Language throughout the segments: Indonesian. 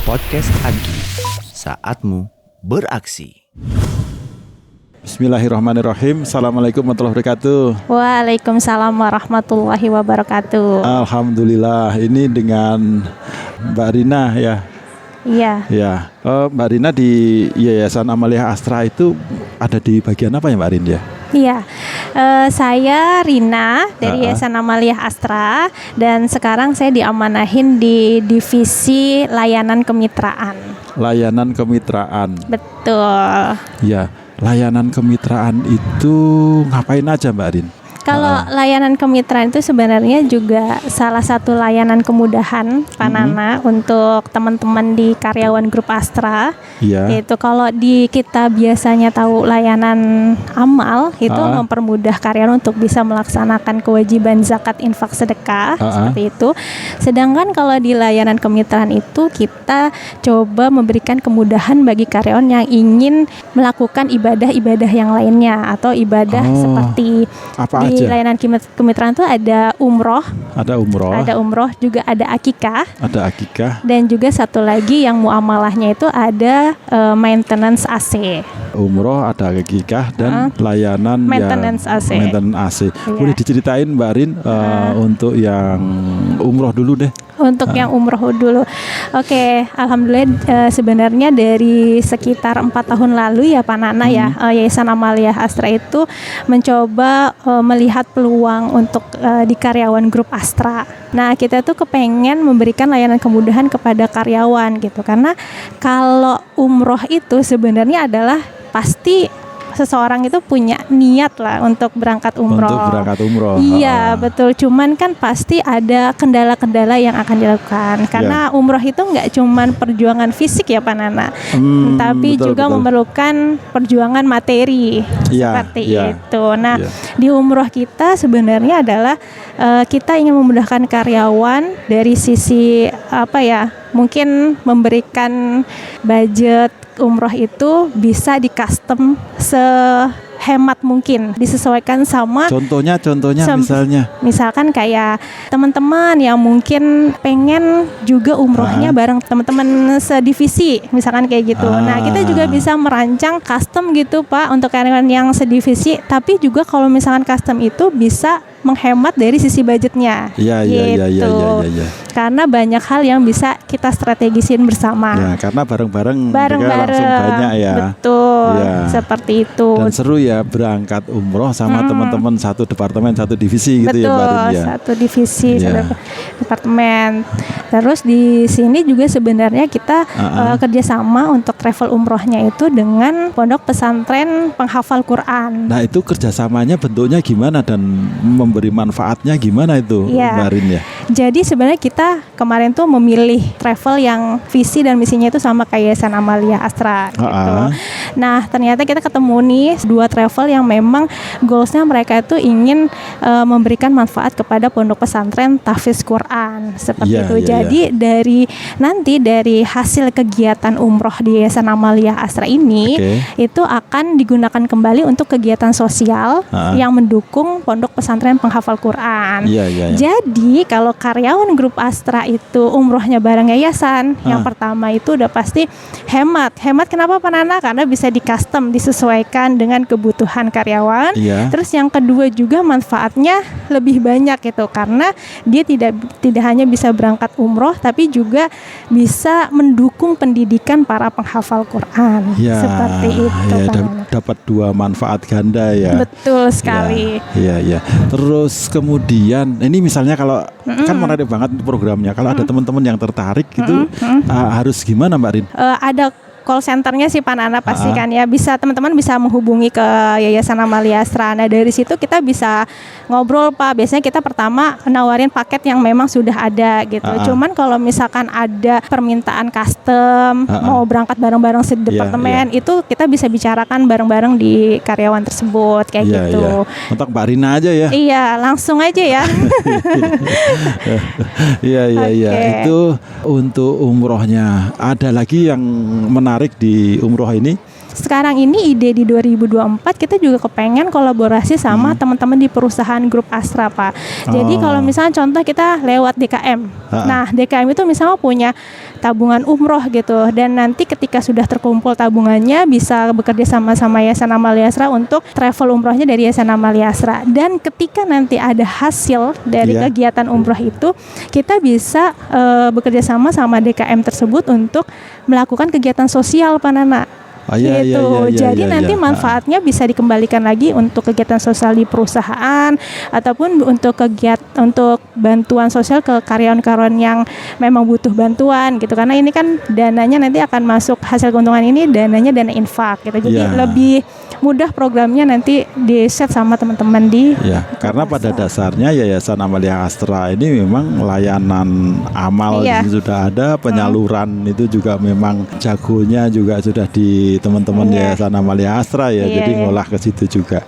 Podcast Agi, saatmu beraksi. Bismillahirrahmanirrahim. Assalamualaikum warahmatullahi wabarakatuh. Waalaikumsalam warahmatullahi wabarakatuh. Alhamdulillah, ini dengan Mbak Rina ya. Iya. Ya, Mbak Rina di Yayasan Amalia Astra itu ada di bagian apa ya Mbak Rin ya? Iya, saya Rina dari Yayasan Amalia Astra dan sekarang saya diamanahin di divisi layanan kemitraan. Layanan kemitraan. Betul. Ya, layanan kemitraan itu ngapain aja Mbak Rin? Kalau layanan kemitraan itu sebenarnya juga salah satu layanan kemudahan Pak Nana untuk teman-teman di karyawan grup Astra. Iya. Yaitu kalau di kita biasanya tahu layanan amal itu mempermudah karyawan untuk bisa melaksanakan kewajiban zakat, infak, sedekah seperti itu. Sedangkan kalau di layanan kemitraan itu kita coba memberikan kemudahan bagi karyawan yang ingin melakukan ibadah-ibadah yang lainnya atau ibadah seperti apa di layanan kemitraan itu ada umroh, juga ada akikah, dan juga satu lagi yang muamalahnya itu ada maintenance AC. Umroh, ada akikah dan layanan maintenance AC. Maintenance AC. Iya. Boleh diceritain Mbak Rin untuk yang umroh dulu deh. Untuk yang umroh dulu. Oke, alhamdulillah sebenarnya dari sekitar 4 tahun lalu ya Pak Nana ya, Yayasan Amalia Astra itu mencoba melihat peluang untuk di karyawan grup Astra. Nah, kita tuh kepengen memberikan layanan kemudahan kepada karyawan gitu. Karena kalau umroh itu sebenarnya adalah pasti seseorang itu punya niat lah untuk berangkat umroh. Iya, betul. Cuman kan pasti ada kendala-kendala yang akan dilakukan. Karena umroh itu nggak cuman perjuangan fisik ya Pak Nana, tapi juga memerlukan perjuangan materi seperti itu. Nah, di umroh kita sebenarnya adalah kita ingin memudahkan karyawan dari sisi mungkin memberikan budget umroh itu bisa di custom sehemat mungkin, disesuaikan sama contohnya misalkan kayak teman-teman yang mungkin pengen juga umrohnya bareng teman-teman sedivisi misalkan kayak gitu. Nah, kita juga bisa merancang custom gitu Pak untuk karyawan yang sedivisi, tapi juga kalau misalkan custom itu bisa menghemat dari sisi budgetnya. Iya. Karena banyak hal yang bisa kita strategisin bersama. Ya, karena bareng-bareng langsung banyak ya. Betul. Seperti itu. Dan seru ya berangkat umroh sama teman-teman satu departemen, satu divisi gitu. Betul, ya Mbak Rin ya. Satu divisi, satu departemen. Terus di sini juga sebenarnya kita kerjasama untuk travel umrohnya itu dengan pondok pesantren penghafal Quran. Nah, itu kerjasamanya bentuknya gimana dan memberi manfaatnya gimana itu Mbak Rin ya? Jadi sebenarnya kita kemarin tuh memilih travel yang visi dan misinya itu sama kayak Yayasan Amalia Astra gitu. Nah, ternyata kita ketemu nih 2 travel yang memang goalsnya mereka itu ingin memberikan manfaat kepada pondok pesantren tahfiz Quran seperti itu. Jadi dari hasil kegiatan umroh di Yayasan Amalia Astra ini itu akan digunakan kembali untuk kegiatan sosial yang mendukung pondok pesantren penghafal Quran. Jadi kalau karyawan grup Astra itu umrohnya bareng yayasan, yang pertama itu udah pasti hemat. Kenapa Pak Nana? Karena bisa di custom, disesuaikan dengan kebutuhan karyawan. Terus yang kedua juga manfaatnya lebih banyak gitu, karena dia tidak hanya bisa berangkat umroh, tapi juga bisa mendukung pendidikan para penghafal Quran. Seperti itu. Dapat 2 manfaat ganda ya. Betul sekali. Iya. Terus kemudian ini misalnya kalau kan menarik banget programnya. Kalau ada teman-teman yang tertarik itu harus gimana Mbak Rin? Ada call centernya sih Pak Nana pasti kan ya, bisa teman-teman bisa menghubungi ke Yayasan Amalia Astra. Nah, dari situ kita bisa ngobrol Pak. Biasanya kita pertama nawarin paket yang memang sudah ada gitu. Cuman kalau misalkan ada permintaan custom mau berangkat bareng-bareng sedepartemen itu kita bisa bicarakan bareng-bareng di karyawan tersebut kayak gitu. Untuk Mbak Rina aja ya. Iya, langsung aja ya. Iya. Itu untuk umrohnya. Ada lagi yang menarik di umroh ini sekarang ini ide di 2024 kita juga kepengen kolaborasi sama teman-teman di perusahaan grup Astra, Pak. Jadi kalau misalnya contoh kita lewat DKM. Nah, DKM itu misalnya punya tabungan umroh gitu, dan nanti ketika sudah terkumpul tabungannya bisa bekerja sama Yayasan Amalia Asra untuk travel umrohnya dari Yayasan Amalia Asra. Dan ketika nanti ada hasil dari kegiatan umroh itu, kita bisa bekerja sama DKM tersebut untuk melakukan kegiatan sosial, Pak Nana. Jadi nanti manfaatnya bisa dikembalikan lagi untuk kegiatan sosial di perusahaan ataupun untuk bantuan sosial ke karyawan-karyawan yang memang butuh bantuan gitu, karena ini kan dananya nanti akan masuk, hasil keuntungan ini dananya dana infak gitu. Jadi lebih mudah programnya nanti di set sama teman-teman di karena pada dasarnya Yayasan Amalia Astra ini memang layanan amal sudah ada, penyaluran itu juga memang jagonya juga sudah di teman-teman Yayasan Amalia Astra jadi ngolah ke situ juga.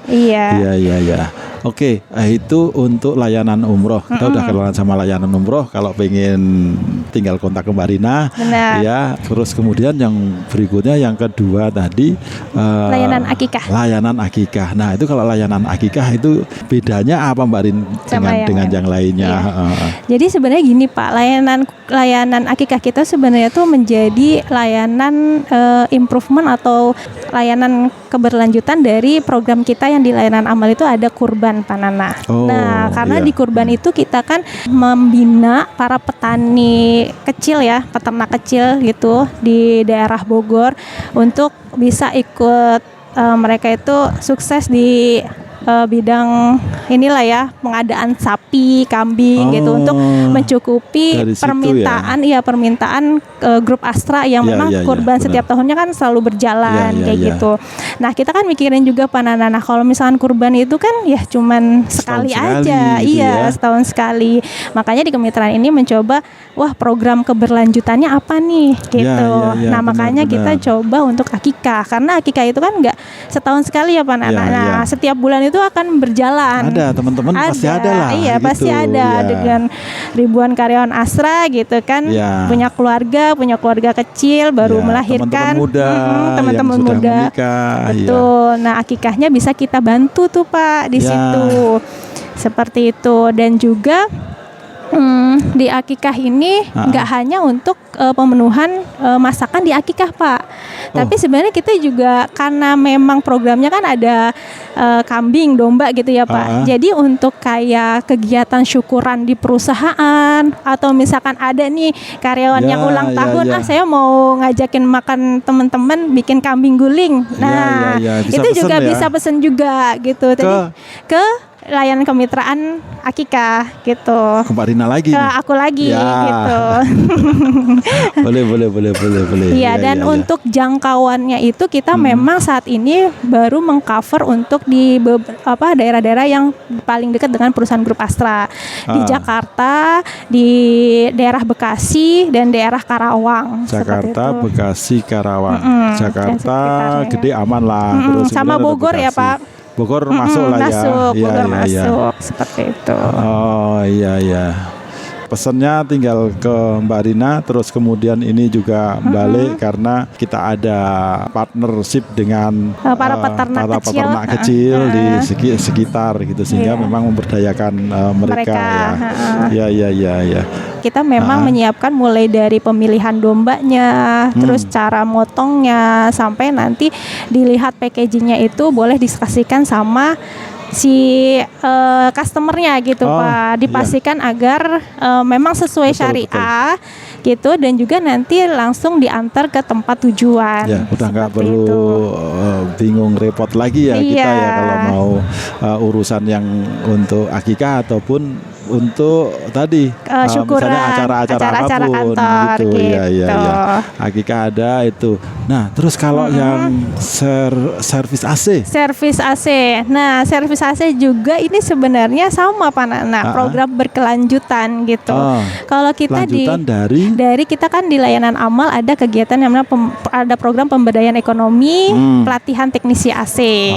Oke, itu untuk layanan umroh. Kita udah kenalan sama layanan umroh. Kalau pengen tinggal kontak ke Mbak Rina. Terus kemudian yang berikutnya, yang kedua tadi layanan akikah. Layanan akikah. Nah, itu kalau layanan akikah itu bedanya apa, Mbak Rin, dengan yang lainnya? Jadi sebenarnya gini, Pak, layanan akikah kita sebenarnya tuh menjadi layanan improvement atau layanan keberlanjutan dari program kita yang di layanan amal itu ada kurban, Pak Nana. Karena di kurban itu kita kan membina para petani kecil peternak kecil gitu di daerah Bogor untuk bisa ikut mereka itu sukses di bidang pengadaan sapi, kambing gitu untuk mencukupi permintaan grup Astra yang memang kurban setiap tahunnya kan selalu berjalan gitu. Nah, kita kan mikirin juga, Pak Nana, kalau misalkan kurban itu kan cuman sekali aja, setahun sekali. Makanya di kemitraan ini mencoba, program keberlanjutannya apa nih gitu. Makanya kita coba untuk akikah, karena akikah itu kan nggak setahun sekali ya, Pak Nana. Setiap bulan itu akan berjalan. Ada teman-teman pasti ada lah. Pasti ada dengan ribuan karyawan Astra gitu kan, punya keluarga kecil baru melahirkan, teman-teman muda, menikah, betul. Nah, akikahnya bisa kita bantu tuh, Pak, di situ. Seperti itu. Dan juga di akikah ini nggak hanya untuk pemenuhan masakan di akikah, Pak. Tapi sebenarnya kita juga, karena memang programnya kan ada kambing, domba gitu ya, Pak. Jadi untuk kayak kegiatan syukuran di perusahaan, atau misalkan ada nih karyawan yang ulang tahun, saya mau ngajakin makan teman-teman bikin kambing guling. Nah, itu juga bisa pesen juga gitu. Jadi ke layanan kemitraan akikah gitu. Ke Mbak Rina lagi. Ke aku lagi gitu. boleh. Dan untuk jangkauannya itu kita memang saat ini baru mengcover untuk di daerah-daerah yang paling dekat dengan perusahaan grup Astra. Di Jakarta, di daerah Bekasi dan daerah Karawang. Jakarta, Bekasi, Karawang. Jakarta gede aman lah. Terus sama Bogor ya, Pak. Bogor masuk lah Bogor masuk seperti itu. Pesannya tinggal ke Mbak Rina, terus kemudian ini juga balik karena kita ada partnership dengan para peternak kecil di sekitar gitu, sehingga memang memberdayakan mereka. Ya. Kita memang menyiapkan mulai dari pemilihan dombanya, terus cara motongnya, sampai nanti dilihat packagingnya itu boleh diskusikan sama si customernya gitu, Pak. Dipastikan agar memang sesuai syariah gitu, dan juga nanti langsung diantar ke tempat tujuan. Udah nggak perlu bingung repot lagi kita kalau mau urusan yang untuk akikah ataupun untuk tadi misalnya acara-acara apapun gitu. Akikah ada itu. Nah, terus kalau yang servis AC. Nah, servis AC juga ini sebenarnya sama, Pak Nana, program berkelanjutan gitu. Kalau kita dari kita kan di layanan amal ada kegiatan yang namanya ada program pemberdayaan ekonomi, pelatihan teknisi AC.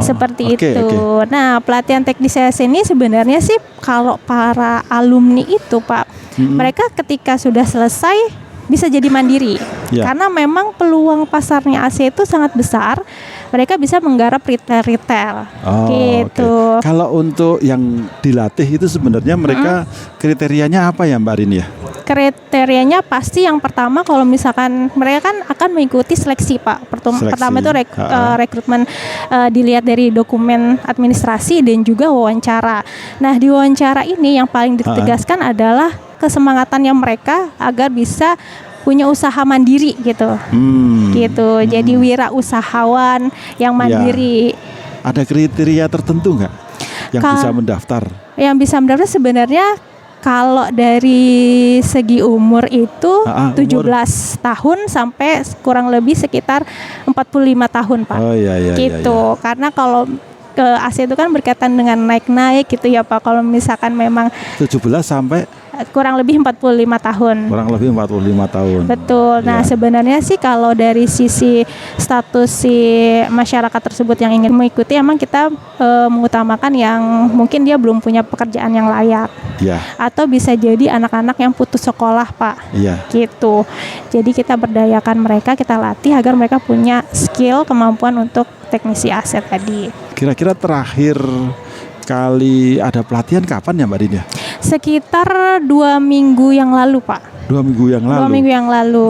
Seperti itu. Nah, pelatihan teknisi AC ini sebenarnya sih kalau para alumni itu, Pak, mereka ketika sudah selesai bisa jadi mandiri. Ya. Karena memang peluang pasarnya AC itu sangat besar. Mereka bisa menggarap retail gitu. Oke. Kalau untuk yang dilatih itu sebenarnya mereka kriterianya apa ya Mbak Rin ya? Kriterianya pasti yang pertama kalau misalkan mereka kan akan mengikuti seleksi Pak. Pertama itu rekrutmen, dilihat dari dokumen administrasi dan juga wawancara. Nah di wawancara ini yang paling ditegaskan adalah kesemangatannya mereka agar bisa punya usaha mandiri gitu, Jadi wirausahawan yang mandiri. Ya. Ada kriteria tertentu nggak yang bisa mendaftar? Yang bisa mendaftar sebenarnya kalau dari segi umur itu 17 tahun sampai kurang lebih sekitar 45 tahun Pak. Gitu. Ya. Karena kalau ke AC itu kan berkaitan dengan naik-naik gitu ya Pak. Kalau misalkan memang 17 sampai kurang lebih 45 tahun. Kurang lebih 45 tahun. Betul. Nah, sebenarnya sih kalau dari sisi status si masyarakat tersebut yang ingin mengikuti, emang kita mengutamakan yang mungkin dia belum punya pekerjaan yang layak. Ya. Atau bisa jadi anak-anak yang putus sekolah, Pak. Iya. Gitu. Jadi kita berdayakan mereka, kita latih agar mereka punya skill, kemampuan untuk teknisi aset tadi. Kira-kira terakhir kali ada pelatihan kapan ya Mbak Din ya? Sekitar 2 minggu yang lalu Pak. 2 minggu yang lalu? 2 minggu yang lalu.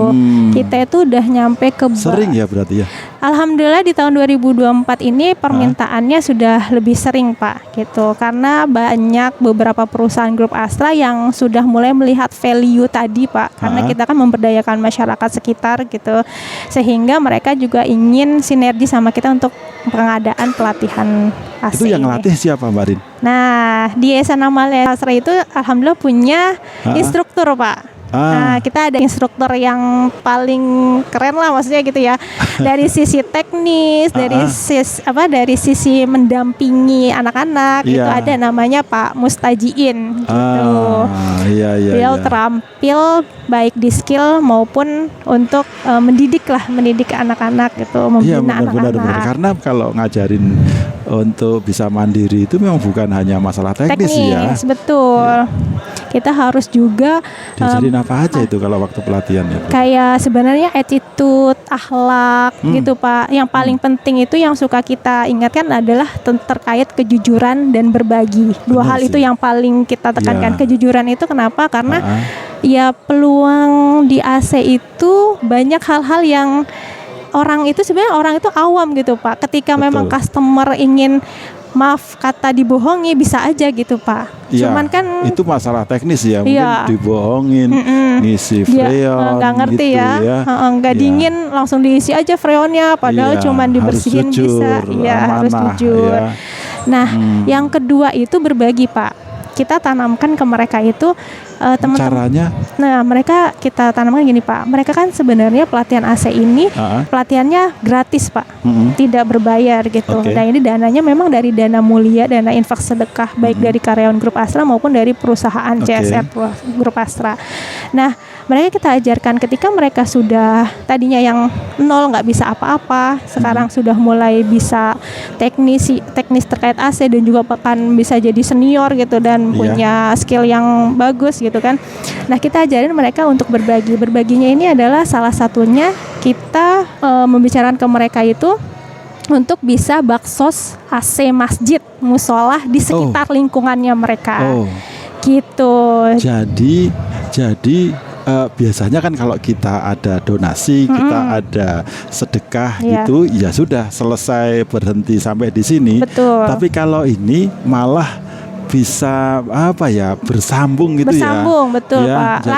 Kita itu udah nyampe ke sering ya berarti ya? Alhamdulillah di tahun 2024 ini permintaannya sudah lebih sering Pak gitu. Karena banyak beberapa perusahaan grup Astra yang sudah mulai melihat value tadi Pak. Karena kita kan memberdayakan masyarakat sekitar gitu. Sehingga mereka juga ingin sinergi sama kita untuk pengadaan pelatihan AC. Itu yang latih siapa Mbak Rin? Nah di Yayasan Amalia Astra itu alhamdulillah punya instruktur Pak. Nah, kita ada instruktur yang paling keren lah maksudnya gitu ya. Dari sisi teknis, dari sisi mendampingi anak-anak itu ada namanya Pak Mustajiin gitu. Beliau terampil baik di skill maupun untuk mendidik anak-anak gitu, membina anak-anak. Benar. Karena kalau ngajarin untuk bisa mandiri itu memang bukan hanya masalah teknis ya. Betul. Kita harus juga diajarin apa aja itu kalau waktu pelatihan itu? Kayak sebenarnya attitude, akhlak gitu Pak. Yang paling penting itu yang suka kita ingatkan adalah terkait kejujuran dan berbagi. Dua hal itu yang paling kita tekankan. Kejujuran itu kenapa? Karena ya peluang di AC itu banyak hal-hal yang orang itu awam gitu Pak. Ketika memang customer ingin maaf kata dibohongi bisa aja gitu Pak. Ya, cuman kan itu masalah teknis ya, mungkin dibohongin, ngisi freon, nggak ngerti gitu ya, nggak dingin langsung diisi aja freonnya, padahal cuman dibersihin harus jujur, bisa, harus jujur. Nah, yang kedua itu berbagi Pak. Kita tanamkan ke mereka itu teman-teman. Caranya? Nah, mereka kita tanamkan gini Pak. Mereka kan sebenarnya pelatihan AC ini pelatihannya gratis Pak, tidak berbayar gitu. Nah ini dananya memang dari dana mulia, dana infak sedekah baik dari karyawan grup Astra maupun dari perusahaan CSR grup Astra. Nah mereka kita ajarkan ketika mereka sudah tadinya yang nol nggak bisa apa-apa, sekarang sudah mulai bisa teknis terkait AC dan juga bahkan bisa jadi senior gitu dan punya skill yang bagus gitu kan. Nah kita ajarin mereka untuk berbagi. Berbaginya ini adalah salah satunya kita membicarakan ke mereka itu untuk bisa baksos AC masjid musola di sekitar lingkungannya mereka. Gitu. Jadi biasanya kan kalau kita ada donasi, kita ada sedekah gitu, ya sudah selesai berhenti sampai di sini. Betul. Tapi kalau ini malah bisa bersambung gitu betul Pak. Jadi,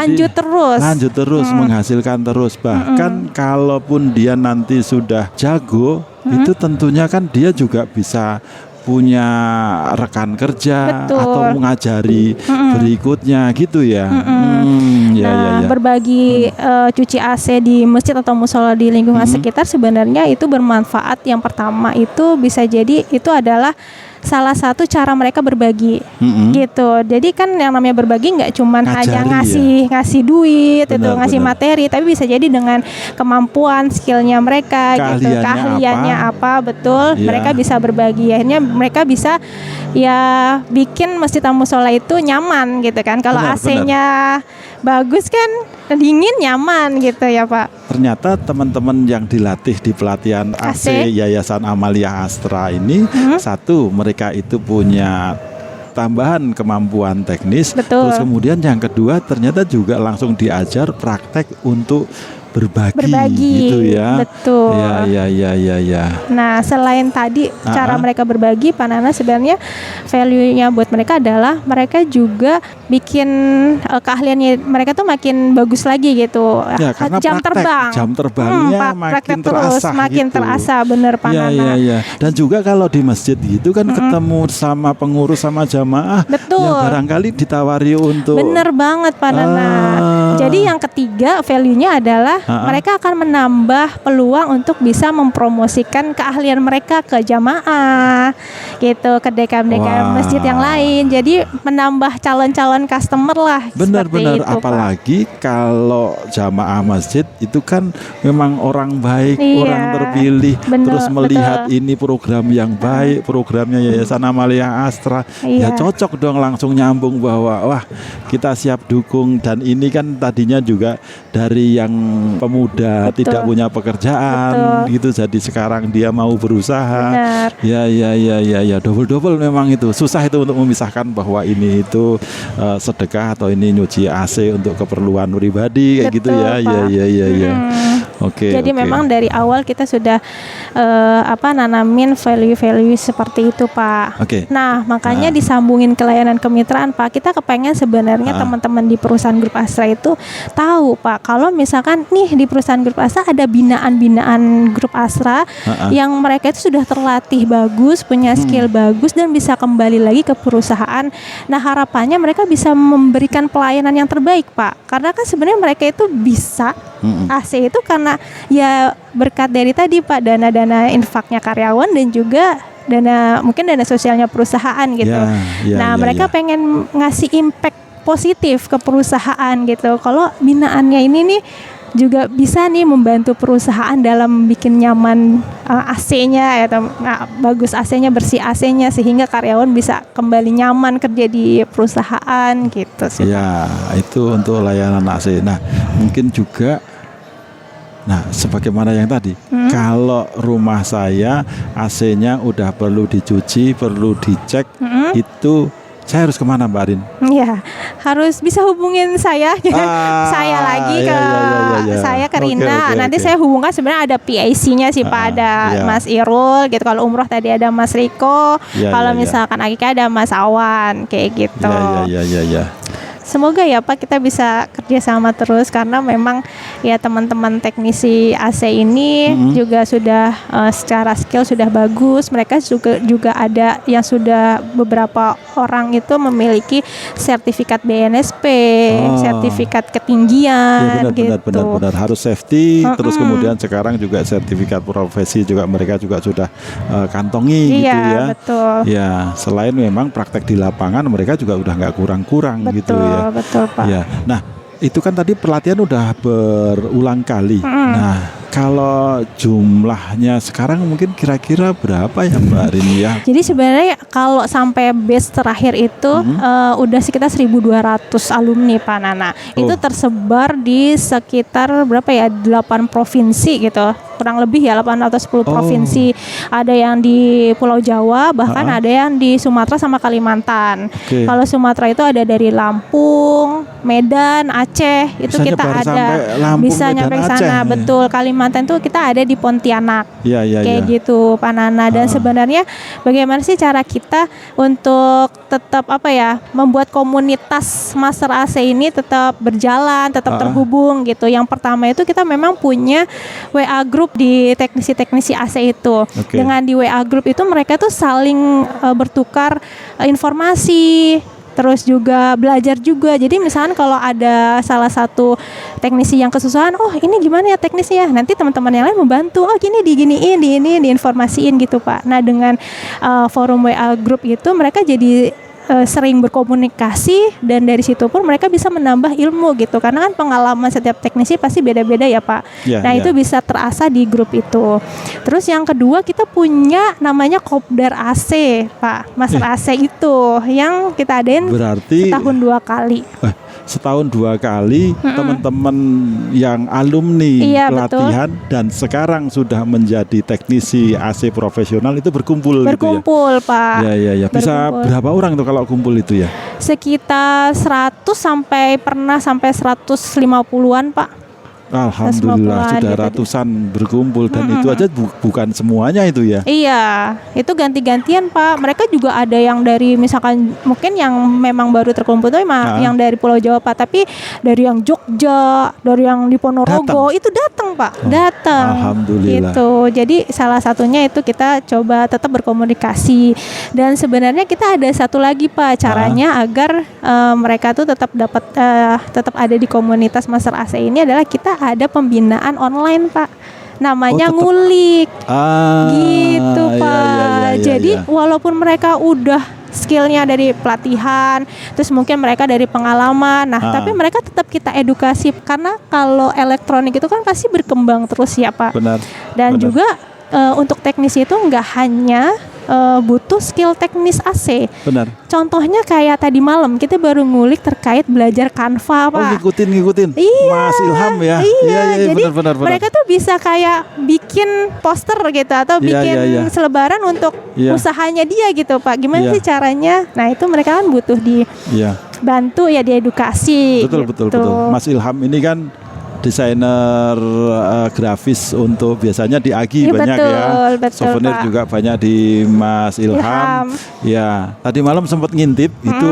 lanjut terus menghasilkan terus. Bahkan kalaupun dia nanti sudah jago, itu tentunya kan dia juga bisa punya rekan kerja atau mengajari berikutnya gitu ya. Berbagi cuci AC di masjid atau musola di lingkungan sekitar sebenarnya itu bermanfaat. Yang pertama itu bisa jadi itu adalah salah satu cara mereka berbagi gitu. Jadi kan yang namanya berbagi nggak cuma hanya ngasih duit, ngasih materi, tapi bisa jadi dengan kemampuan, skillnya mereka, keahliannya apa betul, mereka bisa berbagi. Akhirnya mereka bisa bikin masjid atau musola itu nyaman gitu kan. Kalau AC-nya bagus kan, dingin nyaman gitu ya Pak. Ternyata teman-teman yang dilatih di pelatihan AC Yayasan Amalia Astra ini, satu, mereka itu punya tambahan kemampuan teknis. Betul. Terus kemudian yang kedua ternyata juga langsung diajar praktek untuk berbagi gitu ya. Betul. Ya. Nah, selain tadi cara mereka berbagi, Pak Nana, sebenarnya value-nya buat mereka adalah mereka juga bikin keahliannya mereka tuh makin bagus lagi gitu. Ya, karena jam terbangnya makin terus terasa makin gitu. terasa, bener Pak Nana. Iya. Dan juga kalau di masjid gitu kan ketemu sama pengurus sama jamaah. Betul. Ya barangkali ditawari untuk. Bener banget Pak Nana. Jadi yang ketiga value-nya adalah mereka akan menambah peluang untuk bisa mempromosikan keahlian mereka ke jamaah gitu, ke DKM masjid yang lain. Jadi menambah calon-calon customer lah. Benar-benar, apalagi Pak, kalau jamaah masjid itu kan memang orang baik, orang terpilih, terus melihat ini program yang baik, programnya Yayasan Amalia Astra, ya cocok dong, langsung nyambung bahwa wah kita siap dukung. Dan ini kan tadinya juga dari yang pemuda tidak punya pekerjaan gitu, jadi sekarang dia mau berusaha. Benar. Ya double memang itu susah itu untuk memisahkan bahwa ini itu sedekah atau ini nyuci AC untuk keperluan pribadi kayak gitu ya. Iya. Oke. Jadi memang dari awal kita sudah nanamin value-value seperti itu Pak. Nah makanya disambungin ke layanan kemitraan Pak, kita kepengen sebenarnya teman-teman di perusahaan Grup Astra itu tahu Pak, kalau misalkan nih di perusahaan Grup Astra ada binaan Grup Astra yang mereka itu sudah terlatih bagus, punya skill bagus dan bisa kembali lagi ke perusahaan. Nah harapannya mereka bisa memberikan pelayanan yang terbaik Pak, karena kan sebenarnya mereka itu bisa AC itu karena ya berkat dari tadi Pak, dana-dana infaknya karyawan dan juga mungkin dana sosialnya perusahaan gitu. Mereka pengen ngasih impact positif ke perusahaan gitu. Kalau binaannya ini nih juga bisa nih membantu perusahaan dalam bikin nyaman AC-nya atau bagus AC-nya, bersih AC-nya, sehingga karyawan bisa kembali nyaman kerja di perusahaan gitu sih. Ya, itu untuk layanan AC. Nah, mungkin juga sebagaimana yang tadi, kalau rumah saya AC-nya udah perlu dicuci, perlu dicek, itu saya harus kemana Mbak Arin? Ya, harus bisa hubungin saya. Saya lagi ke saya ke Rina. Nanti saya hubungkan, sebenarnya ada PIC-nya sih Pak, ada Mas Irul gitu. Kalau umroh tadi ada Mas Riko. Kalau misalkan Akika ada Mas Awan kayak gitu. Iya. Semoga ya Pak kita bisa kerjasama terus, karena memang ya teman-teman teknisi AC ini juga sudah secara skill sudah bagus. Mereka juga ada yang sudah beberapa orang itu memiliki sertifikat BNSP, sertifikat ketinggian benar harus safety. Terus kemudian sekarang juga sertifikat profesi juga mereka juga sudah kantongi gitu ya. Betul. Ya, selain memang praktek di lapangan mereka juga udah nggak kurang-kurang gitu ya. Betul Pak. Ya, nah itu kan tadi pelatihan udah berulang kali. Nah, kalau jumlahnya sekarang mungkin kira-kira berapa ya Mbak Rini ya? Jadi sebenarnya kalau sampai batch terakhir itu udah sekitar 1.200 alumni Pak Nana. Itu tersebar di sekitar berapa ya? 8 provinsi gitu. Kurang lebih ya 8 atau 10 provinsi. Ada yang di Pulau Jawa, bahkan ada yang di Sumatera sama Kalimantan. Kalau Sumatera itu ada dari Lampung, Medan, Aceh, itu bisa kita ada Lampung, bisa Medan, nyampe ke Aceh. sana. Betul. Kalimantan tuh kita ada di Pontianak. Kayak gitu Pak Nana. Dan sebenarnya bagaimana sih cara kita untuk tetap membuat komunitas Master AC ini tetap berjalan, tetap terhubung gitu. Yang pertama itu kita memang punya WA group di teknisi-teknisi AC itu. Dengan di WA group itu mereka tuh saling bertukar informasi, terus juga belajar juga. Jadi misalkan kalau ada salah satu teknisi yang kesusahan, ini gimana ya teknisnya, nanti teman-teman yang lain membantu, gini diginiin, diinformasiin gitu Pak. Nah dengan forum WA group itu mereka jadi sering berkomunikasi, dan dari situ pun mereka bisa menambah ilmu gitu, karena kan pengalaman setiap teknisi pasti beda-beda ya Pak. Itu bisa terasa di grup itu. Terus yang kedua kita punya namanya Kopdar AC Pak, Master AC itu yang kita adain setahun 2 kali. setahun 2 kali teman-teman yang alumni Iya, pelatihan dan sekarang sudah menjadi teknisi AC profesional itu berkumpul gitu ya. Berkumpul, Pak. Ya. Bisa Berkumpul. berapa orang tuh kalau kumpul itu ya? Sekitar 100 sampai 150-an, Pak. Alhamdulillah 150-an sudah gitu. ratusan berkumpul dan itu aja bukan semuanya itu ya. Iya, itu ganti-gantian, Pak. Mereka juga ada yang dari misalkan mungkin yang memang baru terkumpul tuh yang dari Pulau Jawa, Pak. Tapi dari yang Jogja, dari yang di Ponorogo itu datang, Pak. Datang. Alhamdulillah. Gitu. Jadi salah satunya itu kita coba tetap berkomunikasi. Dan sebenarnya kita ada satu lagi, Pak, caranya agar mereka tuh tetap dapat tetap ada di komunitas Master AC ini adalah kita ada pembinaan online, Pak. Namanya tetap. ngulik. Gitu, Iya, Pak. iya, Jadi iya. walaupun mereka udah skillnya dari pelatihan, terus mungkin mereka dari pengalaman, tapi mereka tetap kita edukasi karena kalau elektronik itu kan pasti berkembang terus ya, Pak. Benar. Dan benar. juga untuk teknisi itu nggak hanya butuh skill teknis AC. Benar. Contohnya kayak tadi malam kita baru ngulik terkait belajar Canva, Pak. Ngikutin. Iya, Mas Ilham ya. Iya, jadi benar. mereka tuh bisa kayak bikin poster gitu atau bikin selebaran untuk usahanya dia gitu, Pak. Gimana sih caranya? Nah, itu mereka kan butuh dibantu ya, diedukasi. Betul. gitu. Mas Ilham ini kan desainer grafis untuk biasanya di Agi banyak betul, souvenir Pak. juga banyak di Mas Ilham. Ya, tadi malam sempat ngintip itu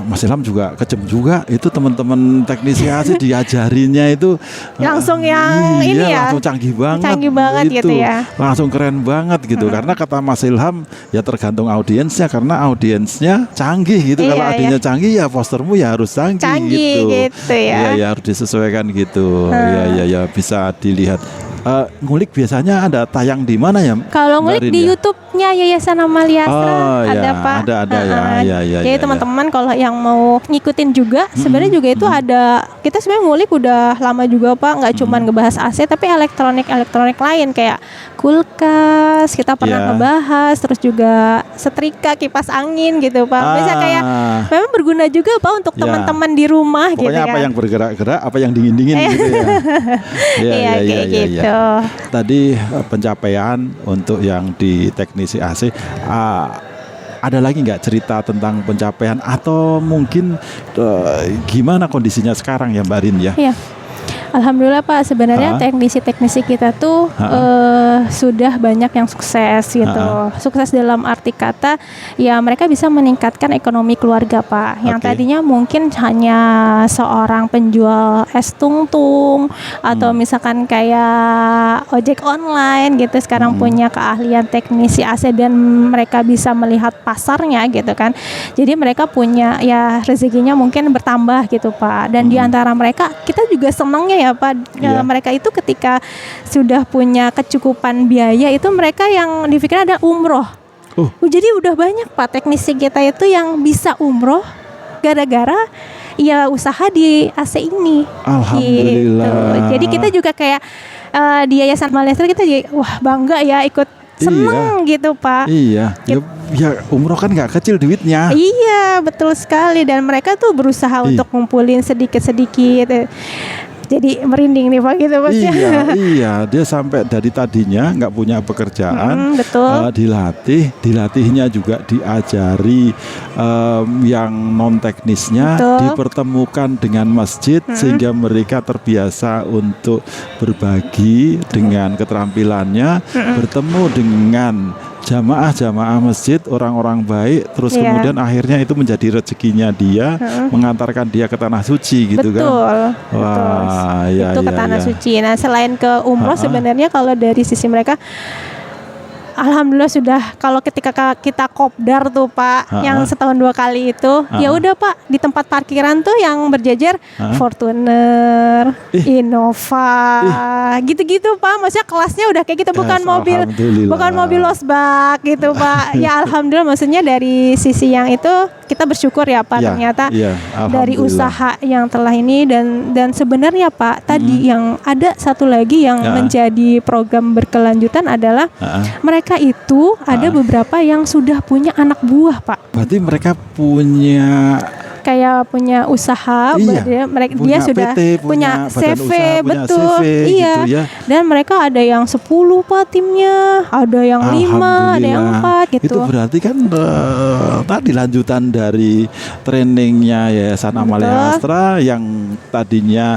Mas Ilham juga kejem juga itu teman-teman teknisi AC diajarinya itu langsung yang ini ya, langsung canggih banget gitu ya, langsung keren banget gitu karena kata Mas Ilham ya tergantung audiensnya karena audiensnya canggih gitu kalau audiensnya canggih ya postermu ya harus canggih gitu ya harus disesuaikan gitu ya bisa dilihat. Ngulik biasanya ada tayang di mana ya? Kalau ngulik di YouTube-nya Yayasan Amalia Astra ada, Pak. Ada ya. Jadi teman-teman kalau yang mau ngikutin juga sebenarnya juga itu ada. Kita sebenarnya ngulik udah lama juga, Pak. Nggak cuma ngebahas AC tapi elektronik lain kayak kulkas kita pernah ngebahas, terus juga setrika, kipas angin gitu, Pak. Bisa kayak memang berguna juga, Pak, untuk teman-teman di rumah. Pokoknya gitu, apa kan? yang bergerak-gerak, apa yang dingin-dingin gitu ya. Iya, gitu. Tadi pencapaian untuk yang di teknisi AC, ada lagi nggak cerita tentang pencapaian atau mungkin gimana kondisinya sekarang ya Mbak Rin ya? Iya. Alhamdulillah, Pak, sebenarnya teknisi-teknisi kita tuh sudah banyak yang sukses gitu. Sukses dalam arti kata ya mereka bisa meningkatkan ekonomi keluarga, Pak. Yang tadinya mungkin hanya seorang penjual es tungtung atau misalkan kayak ojek online gitu, sekarang punya keahlian teknisi AC dan mereka bisa melihat pasarnya gitu kan. Jadi mereka punya ya rezekinya mungkin bertambah gitu, Pak. Dan di antara mereka kita juga senangnya ya, Pak, mereka itu ketika sudah punya kecukupan biaya itu mereka yang dipikir ada umroh. Jadi udah banyak, Pak, teknisi kita itu yang bisa umroh gara-gara ya usaha di AC ini. Alhamdulillah. Gitu. Jadi kita juga kayak di Yayasan Amalia Astra kita jadi wah bangga ya ikut seneng gitu, Pak. Iya. Ya umroh kan nggak kecil duitnya. Iya, betul sekali, dan mereka tuh berusaha untuk ngumpulin sedikit-sedikit. Jadi merinding nih, Pak, gitu maksudnya. Iya, dia sampai dari tadinya nggak punya pekerjaan, betul. dilatihnya juga diajari yang non teknisnya, dipertemukan dengan masjid sehingga mereka terbiasa untuk berbagi dengan keterampilannya, bertemu dengan jamaah masjid, orang-orang baik, terus kemudian akhirnya itu menjadi rezekinya dia, mengantarkan dia ke tanah suci gitu kan. Wah, itu ke tanah suci. Nah, selain ke umroh sebenarnya kalau dari sisi mereka alhamdulillah sudah, kalau ketika kita kopdar tuh, Pak, yang setahun 2 kali itu, ya udah, Pak, di tempat parkiran tuh yang berjejer Fortuner, Innova, gitu-gitu, Pak. Maksudnya kelasnya udah kayak gitu, bukan mobil losbak gitu, Pak. Ya alhamdulillah, maksudnya dari sisi yang itu kita bersyukur ya, Pak, ternyata dari usaha yang telah ini dan sebenarnya, Pak, tadi yang ada satu lagi yang menjadi program berkelanjutan adalah mereka itu ada beberapa yang sudah punya anak buah, Pak. Berarti mereka punya kayak punya usaha, mereka dia punya sudah PT, punya badan CV, usaha, punya betul, CV, iya. gitu ya. Dan mereka ada yang 10 Pak timnya, ada yang 5, ada yang 4 gitu. Itu berarti kan tadi lanjutan dari trainingnya Yayasan Amalia Astra yang tadinya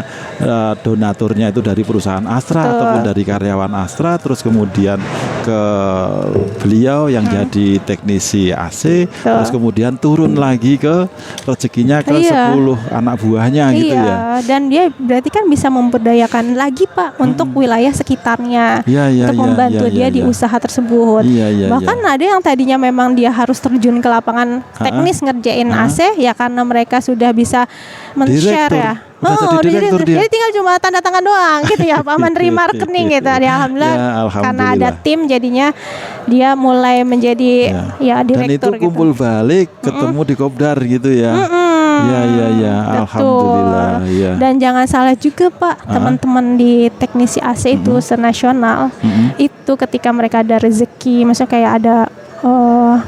donaturnya itu dari perusahaan Astra ataupun dari karyawan Astra, terus kemudian ke beliau yang jadi teknisi AC, terus kemudian turun lagi ke rezekinya ke 10 anak buahnya gitu ya. Dan dia berarti kan bisa memberdayakan lagi Pak untuk wilayah sekitarnya, untuk membantu dia di usaha tersebut. Bahkan ada yang tadinya memang dia harus terjun ke lapangan teknis ngerjain AC, ya karena mereka sudah bisa men-share ya. Jadi tinggal cuma tanda tangan doang gitu ya Pak, menerima rekening gitu. Alhamdulillah, karena ada tim jadinya dia mulai menjadi direktur. Dan itu kumpul balik ketemu di Kopdar gitu ya. Alhamdulillah ya. Dan jangan salah juga Pak, teman-teman di teknisi AC itu senasional itu ketika mereka ada rezeki, maksudnya kayak ada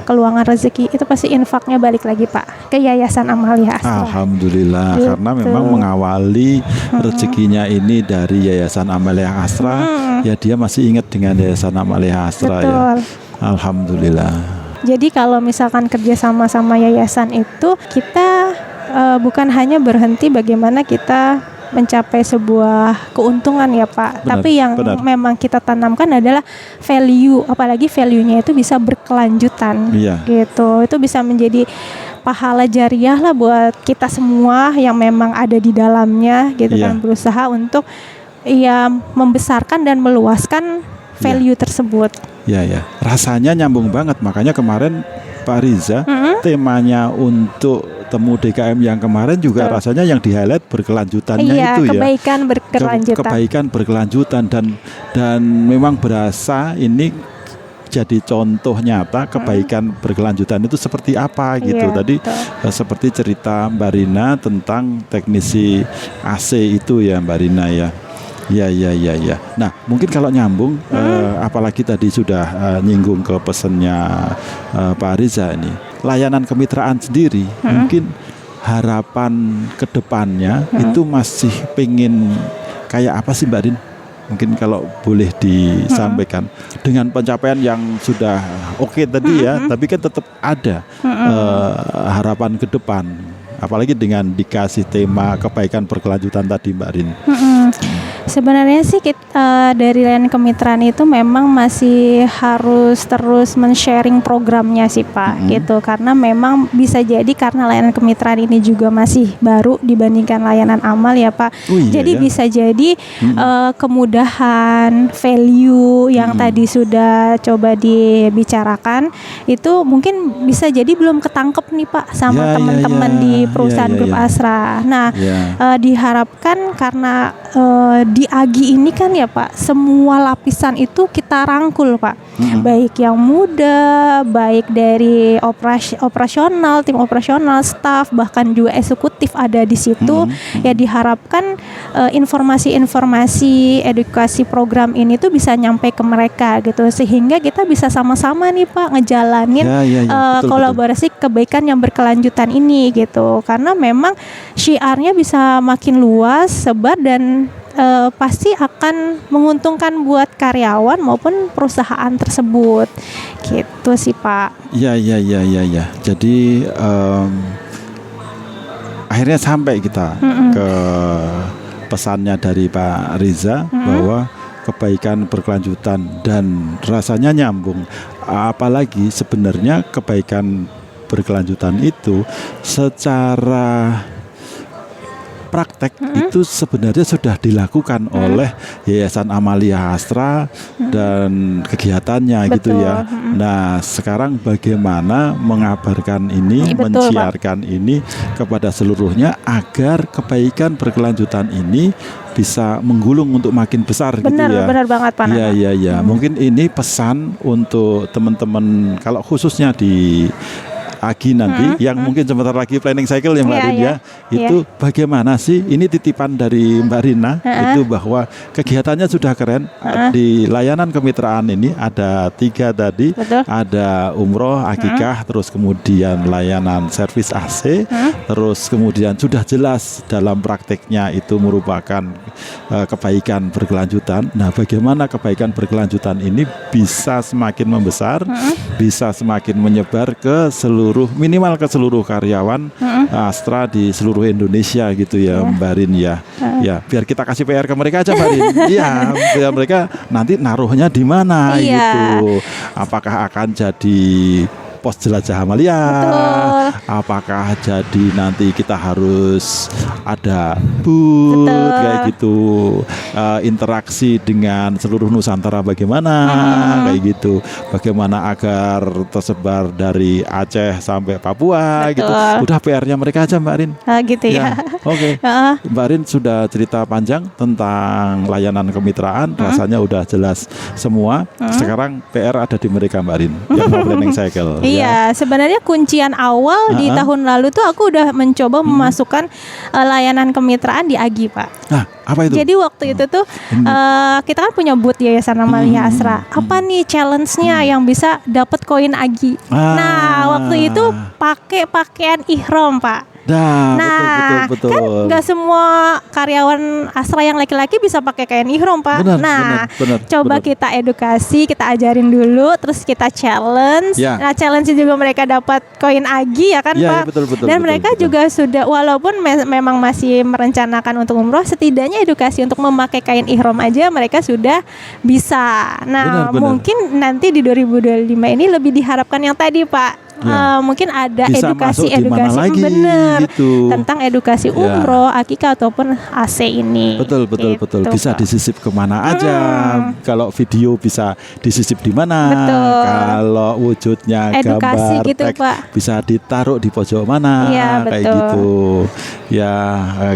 keluangan rezeki, itu pasti infaknya balik lagi Pak ke Yayasan Amalia Astra. Alhamdulillah, gitu. Karena memang mengawali rezekinya ini dari Yayasan Amalia Astra, ya dia masih ingat dengan Yayasan Amalia Astra. Betul. Ya. Alhamdulillah. Jadi kalau misalkan kerja sama yayasan itu, kita bukan hanya berhenti bagaimana kita mencapai sebuah keuntungan ya Pak, tapi yang memang kita tanamkan adalah value, apalagi value-nya itu bisa berkelanjutan, gitu. Itu bisa menjadi pahala jariah lah buat kita semua yang memang ada di dalamnya, gitu kan, berusaha untuk membesarkan dan meluaskan value tersebut. Rasanya nyambung banget, makanya kemarin Pak Riza temanya untuk temu DKM yang kemarin juga rasanya yang di-highlight berkelanjutannya itu kebaikan berkelanjutan. Kebaikan berkelanjutan dan memang berasa ini jadi contoh nyata kebaikan berkelanjutan itu seperti apa gitu. Tadi seperti cerita Mbak Rina tentang teknisi AC itu ya Mbak Rina ya. Ya. Nah, mungkin kalau nyambung, apalagi tadi sudah nyinggung ke pesannya Pak Riza ini, layanan kemitraan sendiri, mungkin harapan kedepannya itu masih pengen kayak apa sih Mbak Rin? Mungkin kalau boleh disampaikan dengan pencapaian yang sudah oke tadi ya, tapi kan tetap ada harapan ke depan. Apalagi dengan dikasih tema kebaikan berkelanjutan tadi Mbak Rin. Sebenarnya sih kita, dari layanan kemitraan itu memang masih harus terus men-sharing programnya sih Pak, gitu. Karena memang bisa jadi karena layanan kemitraan ini juga masih baru dibandingkan layanan amal ya Pak. Jadi bisa jadi kemudahan, value yang tadi sudah coba dibicarakan itu mungkin bisa jadi belum ketangkep nih Pak sama teman-teman di perusahaan Grup Astra. Nah, diharapkan karena di AGI ini kan ya Pak, semua lapisan itu kita rangkul Pak, baik yang muda, baik dari operasional, tim operasional, staff, bahkan juga eksekutif ada di situ. Ya diharapkan informasi-informasi edukasi program ini tuh bisa nyampe ke mereka gitu, sehingga kita bisa sama-sama nih Pak ngejalanin kolaborasi kebaikan yang berkelanjutan ini gitu. Karena memang syiarnya bisa makin luas, sebar dan pasti akan menguntungkan buat karyawan maupun perusahaan tersebut, gitu sih Pak. Ya. Jadi akhirnya sampai kita ke pesannya dari Pak Riza bahwa kebaikan berkelanjutan dan rasanya nyambung. Apalagi sebenarnya kebaikan berkelanjutan itu secara praktek itu sebenarnya sudah dilakukan oleh Yayasan Amalia Astra dan kegiatannya. Betul. Gitu ya. Nah, sekarang bagaimana mengabarkan ini, menciarkan ini kepada seluruhnya agar kebaikan berkelanjutan ini bisa menggulung untuk makin besar. Gitu ya. Benar banget Pak. Iya. Mungkin ini pesan untuk teman-teman kalau khususnya di Agi nanti yang mungkin sebentar lagi planning cycle ya Mbak Rin ya. Itu bagaimana sih, ini titipan dari Mbak Rina itu bahwa kegiatannya sudah keren. Di layanan kemitraan ini ada 3 tadi. Betul. Ada umroh, akikah, terus kemudian layanan servis AC, terus kemudian sudah jelas dalam prakteknya itu merupakan kebaikan berkelanjutan. Nah, bagaimana kebaikan berkelanjutan ini bisa semakin membesar, bisa semakin menyebar ke minimal ke seluruh karyawan Astra di seluruh Indonesia gitu ya Mbak Rin ya. Ya, biar kita kasih PR ke mereka aja Mbak Rin. Iya, biar mereka nanti naruhnya di mana gitu. Apakah akan jadi pos jelajah Amalia? Betul. Apakah jadi nanti kita harus ada booth kayak gitu, interaksi dengan seluruh Nusantara bagaimana kayak gitu, bagaimana agar tersebar dari Aceh sampai Papua gitu. Udah PR-nya mereka aja Mbak Rin. Gitu ya. Oke. Mbak Rin sudah cerita panjang tentang layanan kemitraan, rasanya udah jelas semua. Sekarang PR ada di mereka Mbak Rin yang mau planning cycle. Iya, sebenarnya kuncian awal di tahun lalu tuh aku udah mencoba memasukkan layanan kemitraan di Agi, Pak. Nah, apa itu? Jadi waktu itu tuh kita kan punya booth Yayasan Amalia Astra. Apa nih challenge-nya yang bisa dapat koin Agi? Nah, waktu itu pakai pakaian ihram, Pak. Nah, betul. Kan nggak semua karyawan Astra yang laki-laki bisa pakai kain ihram, Pak. Coba kita edukasi, kita ajarin dulu, terus kita challenge. Nah, challenge juga mereka dapat koin Agi ya kan, Pak. Dan mereka juga sudah, walaupun memang masih merencanakan untuk umroh, setidaknya edukasi untuk memakai kain ihram aja mereka sudah bisa. Nah, mungkin nanti di 2025 ini lebih diharapkan yang tadi, Pak. Mungkin ada bisa edukasi bener gitu. tentang edukasi umroh, akikah ataupun AC ini. Betul. Bisa disisip kemana aja. Kalau video bisa disisip di mana. Kalau wujudnya edukasi gambar gitu, teks Pak. bisa ditaruh di pojok mana, kayak gitu. Ya,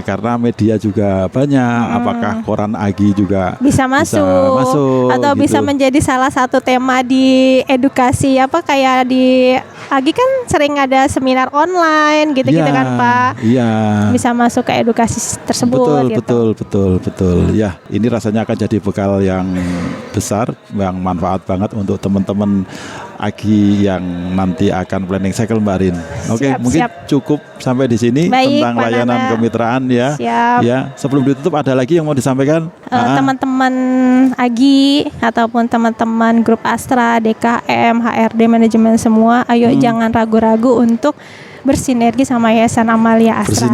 karena media juga banyak. Apakah koran Agi juga bisa masuk atau gitu. bisa menjadi salah satu tema di edukasi kayak di Agi kan sering ada seminar online gitu-gitu kan, Pak. Iya. Bisa masuk ke edukasi tersebut. Betul. Ya, ini rasanya akan jadi bekal yang besar, yang manfaat banget untuk teman-teman Agi yang nanti akan planning cycle Mbak Rin. Oke, mungkin cukup sampai di sini tentang layanan kemitraan ya. Ya, sebelum ditutup ada lagi yang mau disampaikan? Teman-teman Agi ataupun teman-teman grup Astra, DKM, HRD manajemen semua, ayo jangan ragu-ragu untuk bersinergi sama Yayasan Amalia Astra.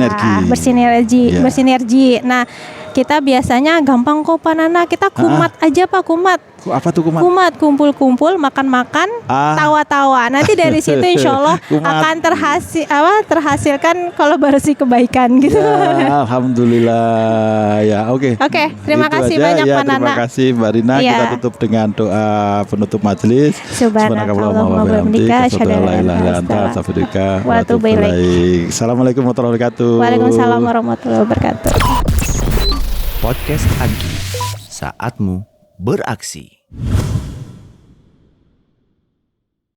Bersinergi. Nah, kita biasanya gampang kok Pak Nana, kita kumat aja Pak, kumat. Apa tuh kumat? Kumat, kumpul-kumpul, makan-makan, tawa-tawa. Nanti dari situ insya Allah akan terhasilkan kolaborasi kebaikan gitu. Ya, alhamdulillah. Ya, oke. Terima kasih banyak Pak Nana. Terima kasih Mbak Rina. Kita tutup dengan doa penutup majelis. Subhanakallahumma wa bihamdika, asyhadu an la ilaha illa anta, astaghfiruka wa atubu ilaik. Assalamualaikum warahmatullahi wabarakatuh. Waalaikumsalam warahmatullahi wabarakatuh. Podcast Agi, saatmu beraksi.